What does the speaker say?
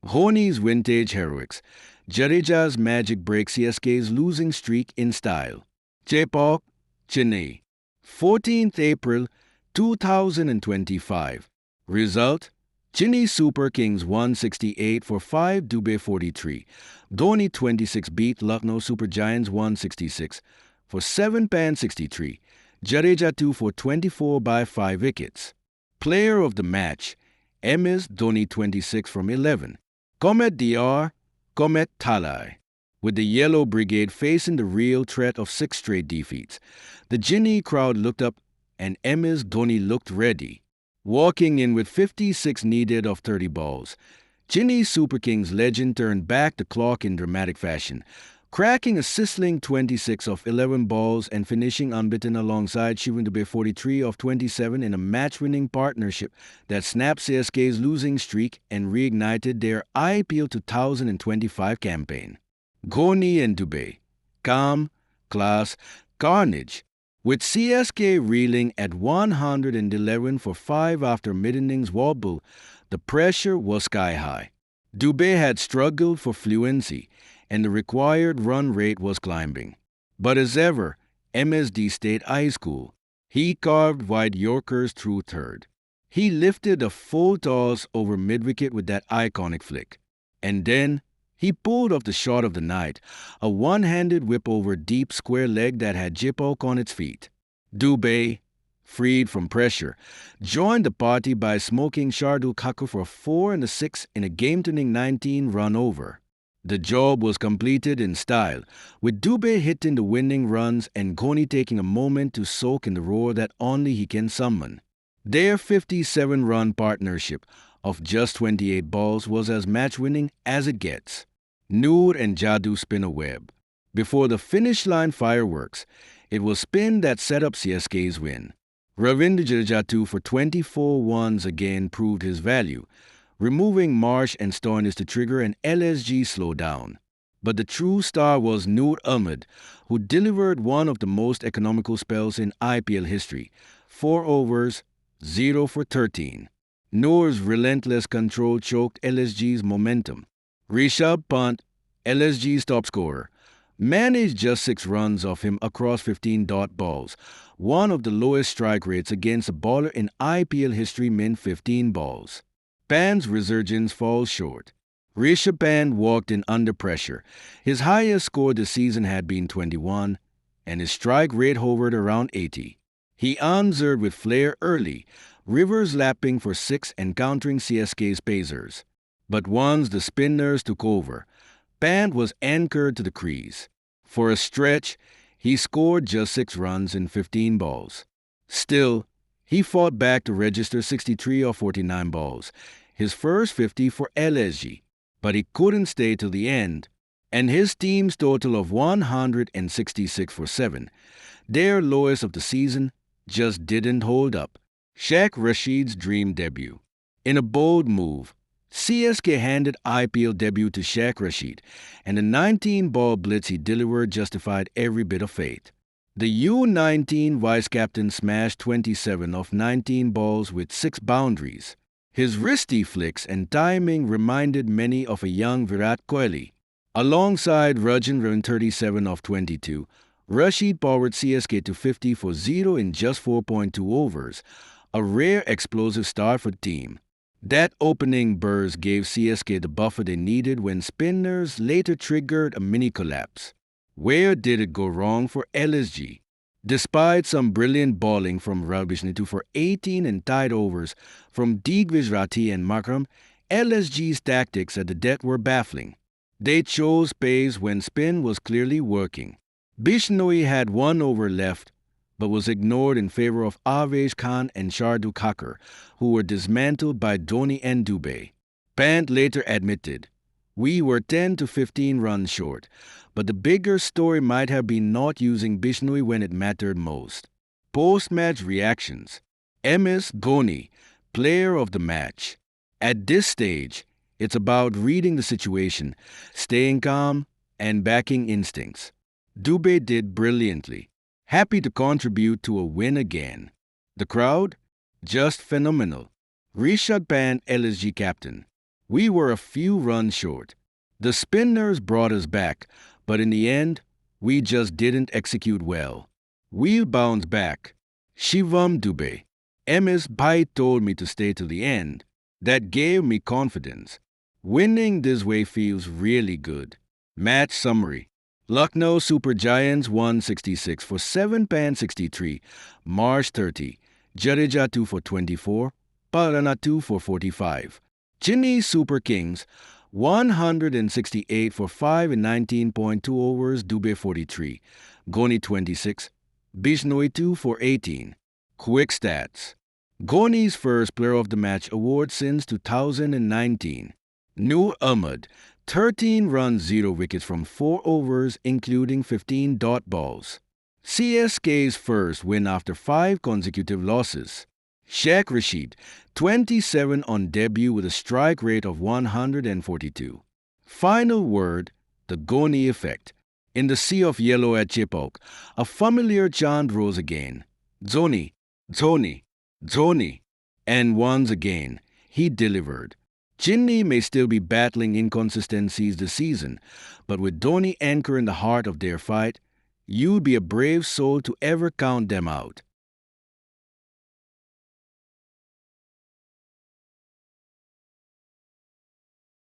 Dhoni's vintage heroics. Jadeja's magic breaks CSK's losing streak in style. Jaipok, Chennai. 14th April 2025. Result: Chennai Super Kings 168 for 5, Dubey 43. Dhoni 26 beat Lucknow Super Giants 166 for 7, Pan 63. Jadeja 2 for 24 by 5 wickets. Player of the match: MS Dhoni 26 from 11. Comet DR, Comet Talai. With the Yellow Brigade facing the real threat of 6 straight defeats, the Chennai crowd looked up and MS Dhoni looked ready. Walking in with 56 needed of 30 balls, Chennai Super Kings legend turned back the clock in dramatic fashion, cracking a sizzling 26 of 11 balls and finishing unbeaten alongside Shivam Dube 43 of 27 in a match-winning partnership that snapped CSK's losing streak and reignited their IPL 2025 campaign. Dhoni and Dube. Calm, class, carnage. With CSK reeling at 111 for 5 after mid-innings wobble, the pressure was sky-high. Dube had struggled for fluency, and the required run rate was climbing. But as ever, MSD stayed ice cool. He carved wide Yorkers through third. He lifted a full toss over mid-wicket with that iconic flick. And then he pulled off the shot of the night, a one-handed whip over deep square leg that had Jaipok on its feet. Dube, freed from pressure, joined the party by smoking Shardul Thakur for a 4 and a 6 in a game-turning 19-run over. The job was completed in style, with Dube hitting the winning runs and Dhoni taking a moment to soak in the roar that only he can summon. Their 57-run partnership of just 28 balls was as match-winning as it gets. Noor and Jadoo spin a web. Before the finish line fireworks, it was spin that set up CSK's win. Ravindra Jadeja 2 for 24 once again proved his value, removing Marsh and Stoinis to trigger an LSG slowdown. But the true star was Noor Ahmed, who delivered one of the most economical spells in IPL history. 4 overs, 0 for 13. Noor's relentless control choked LSG's momentum. Rishabh Pant, LSG's top scorer, managed just 6 runs off him across 15 dot balls, one of the lowest strike rates against a bowler in IPL history, meant 15 balls. Pant's resurgence falls short. Rishabh Pant walked in under pressure. His highest score this season had been 21, and his strike rate hovered around 80. He answered with flair early, Rivers lapping for 6 and countering CSK's pacers. But once the spinners took over, Pant was anchored to the crease. For a stretch, he scored just 6 runs in 15 balls. Still, he fought back to register 63 of 49 balls, his first 50 for LSG, but he couldn't stay till the end, and his team's total of 166 for 7, their lowest of the season, just didn't hold up. Sheikh Rashid's dream debut. In a bold move, CSK handed IPL debut to Sheikh Rashid, and the 19-ball blitz he delivered justified every bit of faith. The U19 vice-captain smashed 27 of 19 balls with 6 boundaries. His wristy flicks and timing reminded many of a young Virat Kohli. Alongside Rajendran 37 of 22, Rashid powered CSK to 50 for 0 in just 4.2 overs, a rare explosive start for the team. That opening burst gave CSK the buffer they needed when spinners later triggered a mini collapse. Where did it go wrong for LSG? Despite some brilliant bowling from Rabishnitu for 18 and tight overs from Digvij Rathi and Makram, LSG's tactics at the death were baffling. They chose pace when spin was clearly working. Bishnoi had 1 over left, but was ignored in favor of Avesh Khan and Shardul Thakur, who were dismantled by Dhoni and Dube. Pant later admitted, "We were 10 to 15 runs short, but the bigger story might have been not using Bishnoi when it mattered most." Post-match reactions. MS Dhoni, player of the match. At this stage, it's about reading the situation, staying calm, and backing instincts. Dube did brilliantly. Happy to contribute to a win again. The crowd? Just phenomenal. Rishabh Pant, LSG captain. We were a few runs short. The spinners brought us back, but in the end, we just didn't execute well. We'll bounce back. Shivam Dubey. MS Bhai told me to stay to the end. That gave me confidence. Winning this way feels really good. Match summary. Lucknow Super Giants 166 for 7 pan 63, March 30. Jadeja 2 for 24, Parana 2 for 45. Chennai Super Kings 168 for 5 in 19.2 overs, Dubey 43. Dhoni 26, Bishnoi 2 for 18. Quick stats. Dhoni's first Player of the Match award since 2019. Noor Ahmed, 13 runs, 0 wickets from 4 overs, including 15 dot balls. CSK's first win after 5 consecutive losses. Sheikh Rashid, 27 on debut with a strike rate of 142. Final word, the Dhoni effect. In the sea of yellow at Chepauk, a familiar chant rose again. Dhoni, Dhoni, Dhoni. And once again, he delivered. Chennai may still be battling inconsistencies this season, but with Dhoni anchor in the heart of their fight, you'd be a brave soul to ever count them out.